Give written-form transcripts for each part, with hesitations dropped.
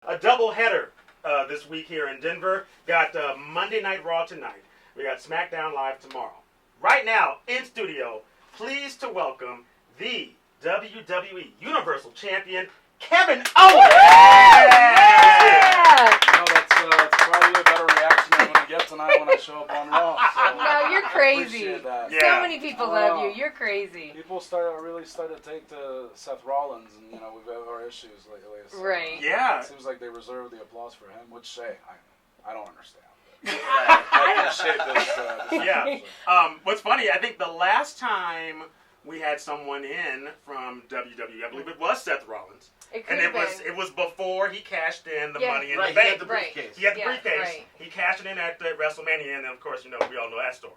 a double header this week here in Denver. Got Monday Night Raw tonight. We got SmackDown Live tomorrow. Right now, in studio, pleased to welcome the WWE Universal Champion, Kevin Owens. That's probably a better reaction I'm going to get tonight when I show up on Raw. So No, you're crazy. that. Yeah. So many people love you. You're crazy. People really started to take to Seth Rollins, and we've had our issues lately. So Right. Yeah. It seems like they reserve the applause for him, which I don't understand. I Yeah. What's funny, I think the last time we had someone in from WWE, I believe it was Seth Rollins. And it was before he cashed in the money in the bank. He had the briefcase. He had the briefcase. Right. He cashed it in at WrestleMania, and then of course, we all know that story.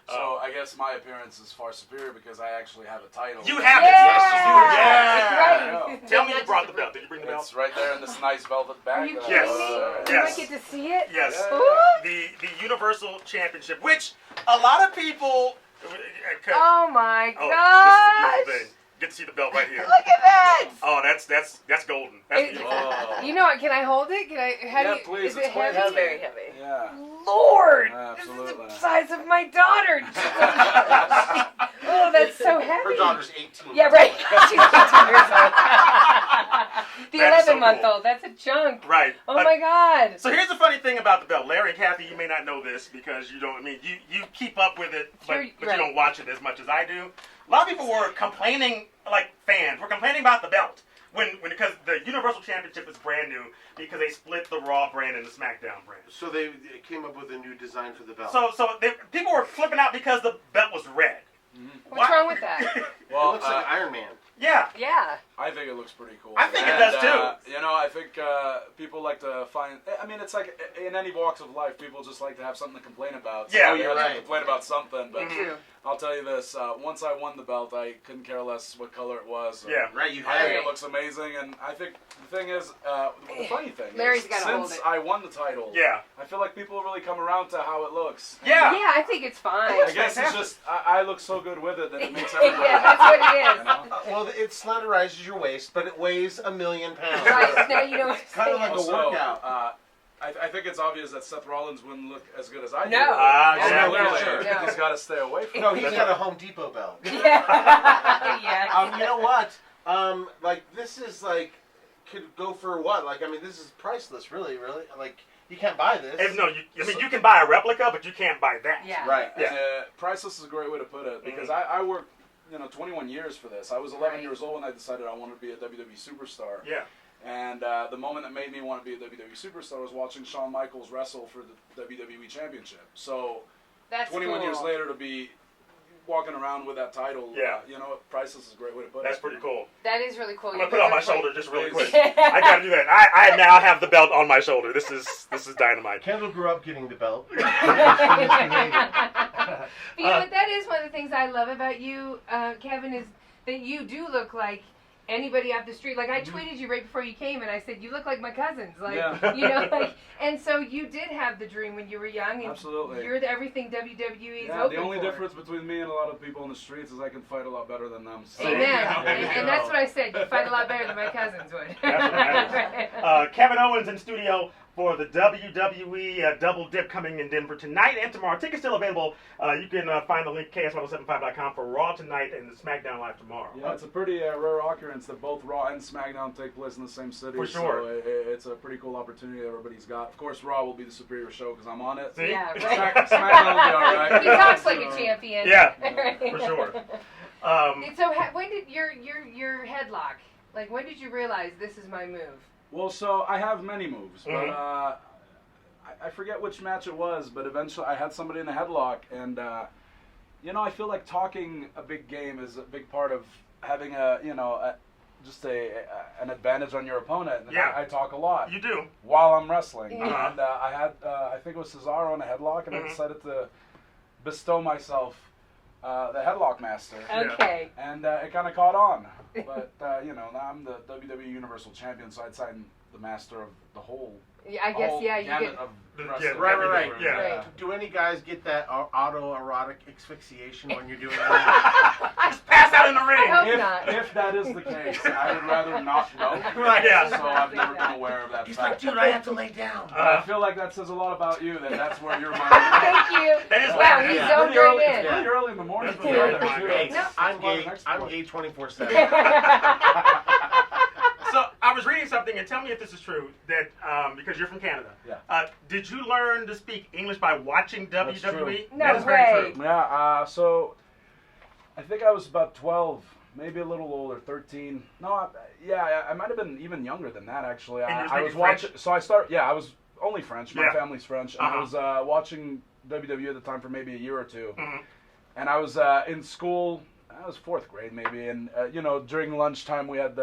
So I guess my appearance is far superior because I actually have a title. You have it. Yeah. Right. Tell me you brought the belt. Did you bring the belt? It's right there in this nice velvet bag. Are you Yes. kidding me? Yes. You might get to see it? Yes. Ooh. The Universal Championship, which a lot of people. Oh my Oh, gosh. this is a beautiful thing. Get to see the belt right here. Look at that. Oh, that's golden. That's beautiful. Oh. You know what? Can I hold it? Can I? How do Yeah, you, please. Is It's it quite heavy? heavy. Heavy. Yeah. Lord, Absolutely. this is the size of my daughter. Oh, that's so heavy. Her daughter's 18. Yeah, right. She's 18 years old. The That is so 11-month-old. That's a chunk. Right. Oh my God. So here's the funny thing about the belt, Larry and Kathy. You may not know this because you don't. I mean, you keep up with it, but Right. you don't watch it as much as I do. A lot of people were complaining, like fans, were complaining about the belt because the Universal Championship is brand new because they split the Raw brand and the SmackDown brand. So they came up with a new design for the belt. So people were flipping out because the belt was red. What's wrong with that? It Well, looks like Iron Man. Yeah. Yeah. I think it looks pretty cool. I think it does, too. I think people like to find. I mean, it's like in any walks of life, people just like to have something to complain about. So Yeah, you you're have to right. complain about something. But True. I'll tell you this: once I won the belt, I couldn't care less what color it was. Yeah. Right, you I had think it. it looks amazing, and I think the thing is, the funny thing Larry's is, gotta hold since it. I won the title, Yeah. I feel like people really come around to how it looks. Yeah. Yeah, I think it's fine. I guess it's just I look so good with it that it makes everybody. Yeah, that's what it is. You know? Well, it slenderizes your waist, but it weighs 1,000,000 pounds. Right, now you know what to Kind of say. like a Also, workout. I think it's obvious that Seth Rollins wouldn't look as good as I do. No. Yeah, Clearly, sure. No. he's got to stay away from No, it. he's got a Home Depot belt. Yeah. You know what? This is could go for what? This is priceless, really. You can't buy this. No, you can buy a replica, but you can't buy that. Yeah. Right. Yeah. Priceless is a great way to put it because Mm-hmm. I worked 21 years for this. I was 11 Right. years old when I decided I wanted to be a WWE superstar. Yeah. And the moment that made me want to be a WWE superstar was watching Shawn Michaels wrestle for the WWE Championship. So That's 21 cool. years later to be walking around with that title, Yeah. priceless is a great way to put it. That's pretty cool. That is really cool. I'm gonna put it on my shoulder just really quick. Please. I gotta do that. I now have the belt on my shoulder. This is dynamite. Kendall grew up getting the belt. But you know what? That is one of the things I love about you, Kevin, is that you do look like anybody off the street. Like I tweeted you right before you came, and I said you look like my cousins. Like Yeah. and so you did have the dream when you were young. And Absolutely. You're everything WWE is Yeah, hoping the only for. difference between me and a lot of people in the streets is I can fight a lot better than them. So. Amen. There you And go. that's what I said. You fight a lot better than my cousins would. That's what matters. Kevin Owens in studio for the WWE Double Dip coming in Denver tonight and tomorrow. Tickets still available. You can find the link KS1075.com for Raw tonight and the SmackDown Live tomorrow. Yeah, it's a pretty rare occurrence that both Raw and SmackDown take place in the same city. For sure. So it's a pretty cool opportunity that everybody's got. Of course, Raw will be the superior show because I'm on it. See? Yeah, right. SmackDown will be all right. He talks like a champion. Yeah, for sure. So when did your headlock? Like when did you realize this is my move? Well, so I have many moves, but I forget which match it was, but eventually I had somebody in a headlock, and I feel like talking a big game is a big part of having an advantage on your opponent. And Yeah. I talk a lot. You do. While I'm wrestling, Yeah. and I had I think it was Cesaro in a headlock, and I decided to bestow myself the headlock master. Okay. And it kind of caught on. But, now I'm the WWE Universal Champion, so I'd sign the master of the whole Yeah, I guess, yeah, you gamut get... of Yeah, wrestling. Right. Yeah. Right. Do any guys get that autoerotic asphyxiation when you're doing that? Just pass out in the ring. I hope not. If that is the case, I would rather not know. Right, yeah. So I've never been aware of that He's fact. like, dude, I have to lay down. But I feel like that says a lot about you, that that's where your mind Thank you. That is Wow, what- he yeah. zoned Pretty early, right it's in. pretty early in the morning. That's for pretty you early. there, too. Hey, No. I'm It's a lot of gay. export. I'm gay 24/7. So I was reading something, and tell me if this is true. That because you're from Canada, Yeah. did you learn to speak English by watching WWE? That's true. No that is way. very true. Yeah, so I think I was about 12, maybe a little older, 13. No, I might have been even younger than that, actually. And you were I was speaking watching, French? so I started, I was only French. My Yeah. family's French. And I Uh-huh. was watching WWE at the time for maybe a year or two. Mhm. And I was in school. I was 4th grade maybe, and during lunchtime we had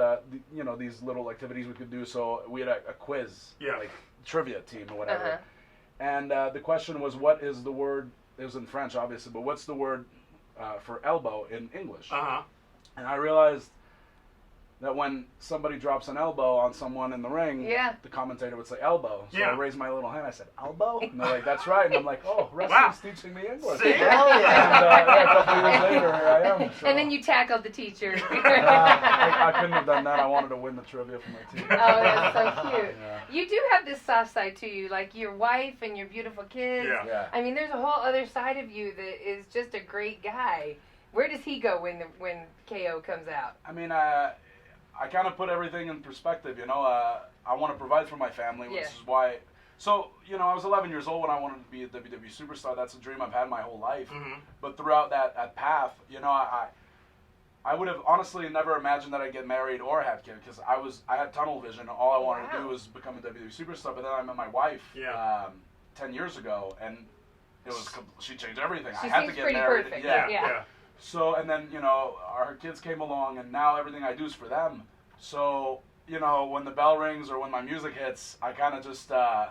these little activities we could do. So we had a quiz, Yeah. like trivia team or whatever. Uh-huh. And the question was, what is the word? It was in French, obviously, but what's the word for elbow in English? Uh-huh. And I realized that when somebody drops an elbow on someone in the ring, Yeah. the commentator would say elbow. So Yeah. I raised my little hand. I said elbow, and they're like, "That's right." And I'm like, "Oh, wrestling's Wow. teaching me English." See? Hell And yeah. a couple years later, here I am. So. And then you tackled the teacher. I couldn't have done that. I wanted to win the trivia for my team. Oh, that's so cute. Yeah. You do have this soft side to you, like your wife and your beautiful kids. Yeah. Yeah. I mean, there's a whole other side of you that is just a great guy. Where does he go when KO comes out? I mean, I kind of put everything in perspective, I want to provide for my family, which Yeah. is why. So, I was 11 years old when I wanted to be a WWE superstar. That's a dream I've had my whole life. Mhm. But throughout that path, I would have honestly never imagined that I'd get married or have kids, because I had tunnel vision. All I wanted to Wow. do was become a WWE superstar. But then I met my wife Yeah. 10 years ago, and she changed everything. She I had seems to get pretty married. perfect. Yeah. Yeah. So, and then, our kids came along, and now everything I do is for them. So, when the bell rings or when my music hits, I kind of just, the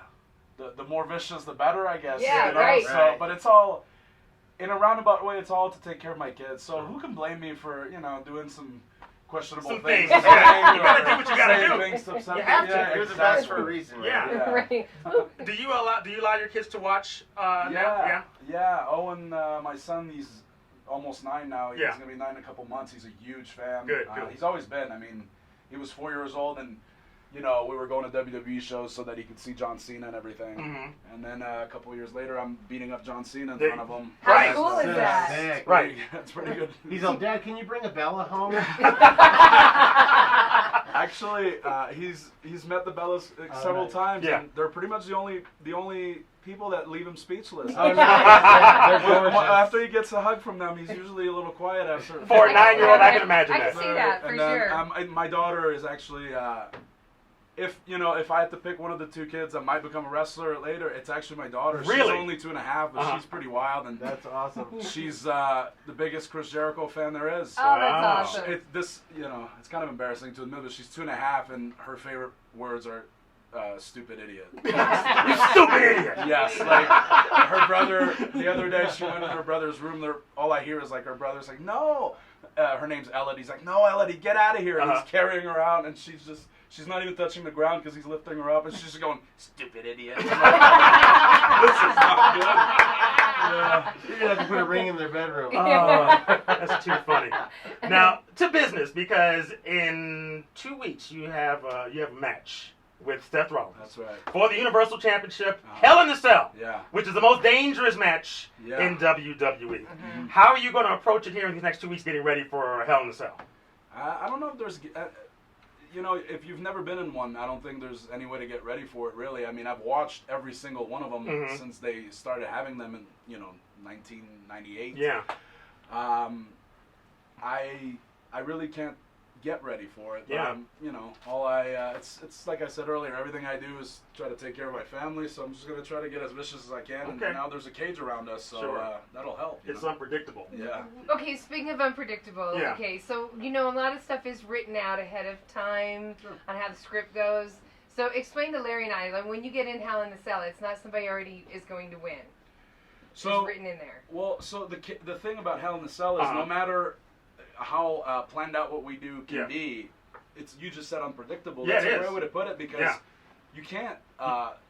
more vicious, the better, I guess. Yeah, right. So, Right. but it's all, in a roundabout way, it's all to take care of my kids. So who can blame me for, doing some questionable Some things? things, yeah. You gotta do what you gotta saying do. things to upset You have people. to. Yeah, You're the best exactly. for a reason. Yeah. Man. Yeah. Right. Do you allow your kids to watch now? Yeah. Owen, my son, he's almost 9 now. He's Yeah. gonna be 9 in a couple months. He's a huge fan. Good. He's always been. I mean, he was 4 years old, and we were going to WWE shows so that he could see John Cena and everything. Mhm. And then a couple years later, I'm beating up John Cena in There- front of him. How Right. cool is Sick. that? Sick. Right. That's pretty good. He's like, Dad, can you bring a Bella home? Actually, he's met the Bellas several nice. times, Yeah. and they're pretty much the only people that leave him speechless. Oh, nice. Yeah, they're gorgeous. After he gets a hug from them, he's usually a little quiet after. For a 9-year-old, I can imagine I that. can see that for And then, sure. my daughter is actually, if I had to pick one of the two kids that might become a wrestler later, it's actually my daughter. She's Really? only 2.5, but Uh-huh. she's pretty wild, and That's awesome. she's the biggest Chris Jericho fan there is. Oh, Wow. that's awesome. It's kind of embarrassing to admit, but she's 2.5, and her favorite words are stupid idiot. You stupid idiot. Yes, like her brother. The other day, she went in her brother's room. All I hear is like her brother's like, "No," her name's Elodie. He's like, "No, Elodie, get out of here!" And Uh-huh. he's carrying her out, and she's not even touching the ground because he's lifting her up, and she's just going, "Stupid idiot." I'm like, this is not good. Yeah. You're gonna have to put a ring in their bedroom. Oh, that's too funny. Now to business, because in 2 weeks you have a match with Seth Rollins That's right. for the Universal Championship, Uh-huh. Hell in a Cell, Yeah. which is the most dangerous match Yeah. in WWE. Mhm. How are you going to approach it here in these next 2 weeks, getting ready for Hell in a Cell? I don't know if there's, if you've never been in one, I don't think there's any way to get ready for it, really. I mean, I've watched every single one of them Mhm. since they started having them in, 1998. Yeah. I really can't get ready for it. Yeah. It's like I said earlier, everything I do is try to take care of my family, so I'm just going to try to get as vicious as I can. Okay. And now there's a cage around us, so Sure. that'll help. you It's know? unpredictable. Yeah. Okay, speaking of unpredictable, Yeah. okay, so a lot of stuff is written out ahead of time Sure. on how the script goes. So explain to Larry and I, like, when you get in Hell in the Cell, it's not somebody already is going to win. So it's written in there. Well, so the thing about Hell in the Cell is Uh-huh. no matter how planned out what we do can Yeah. be, you just said unpredictable. Yeah, That's it a is. great way to put it, because Yeah. you can't,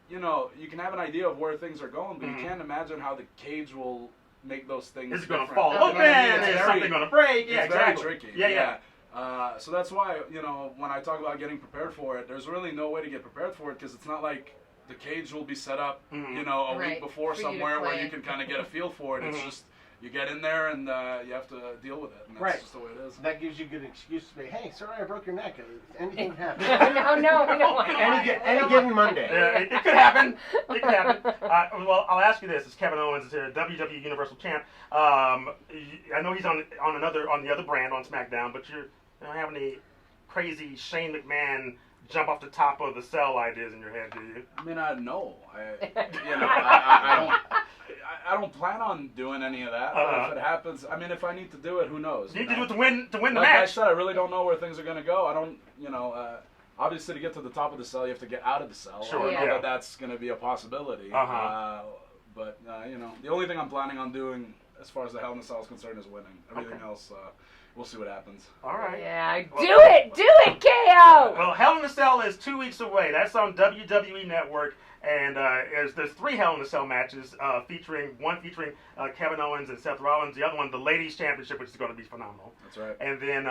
you can have an idea of where things are going, but Mhm. you can't imagine how the cage will make those things. Is it going to different. fall You know open? what I mean? It's Is very- something going to break? Yeah, It's very exactly. tricky. Yeah. So that's why, when I talk about getting prepared for it, there's really no way to get prepared for it because it's not like the cage will be set up, Mhm. a Right. week before For you to somewhere where play. you can kind of get a feel for it. It's Mhm. just you get in there and you have to deal with it, and that's Right. just the way it is. That gives you a good excuse to say, "Hey, sorry, I broke your neck. Anything can happen." no, we don't want that. Any given Monday. Yeah, it could happen. It could happen. Well, I'll ask you this: as Kevin Owens is here, WWE Universal Champ. I know he's on the other brand on SmackDown, but you don't have any crazy Shane McMahon jump off the top of the cell ideas in your head, do you? I mean, I don't plan on doing any of that. Uh-huh. If it happens, I mean, if I need to do it, who knows? You need to do it to win the Like I match. said, I really don't know where things are going to go. I don't, obviously to get to the top of the cell, you have to get out of the cell. Sure, I know yeah. that that's going to be a possibility. Uh-huh. But the only thing I'm planning on doing, as far as the Hell in a Cell is concerned, is winning. Everything else, we'll see what happens. All right. Yeah, do it, KO! Well, Hell in a Cell is 2 weeks away. That's on WWE Network, and there's 3 Hell in a Cell matches featuring Kevin Owens and Seth Rollins. The other one, the Ladies Championship, which is going to be phenomenal. That's right. And then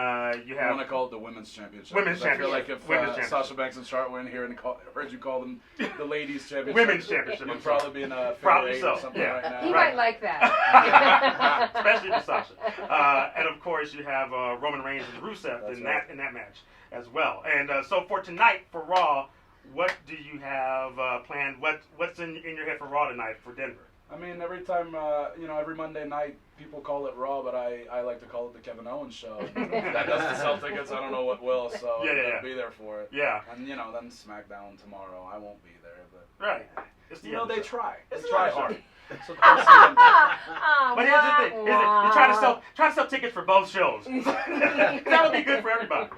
you I have want to call it the Women's Championship. Women's 'cause I feel like Championship. if Women's Championship. Sasha Banks and Charlotte were in here and heard you call them the Ladies Championship, Women's Championship. you'd probably be in a figure Probably 8 so, or something yeah. right now. He Right. might like that. especially for Sasha. And of course, you have Roman Reigns and Rusev That's in right. that match as well. And so for tonight for Raw, what do you have planned? What's in your head for Raw tonight for Denver? I mean, every time, every Monday night, people call it Raw, but I like to call it the Kevin Owens Show. If that doesn't sell tickets, I don't know what will, so Yeah. I'll be there for it. Yeah. And, then SmackDown tomorrow, I won't be there, but, Right. It's the other they show. try. They It's try the other hard. show. So come see them. But here's the thing: you're trying to sell tickets for both shows. That would be good for everybody.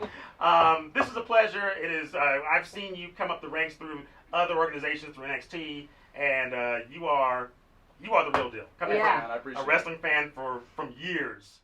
This is a pleasure. It is. I've seen you come up the ranks through other organizations, through NXT, and you are the real deal. Coming Yeah. Man, I from appreciate a wrestling fan from years.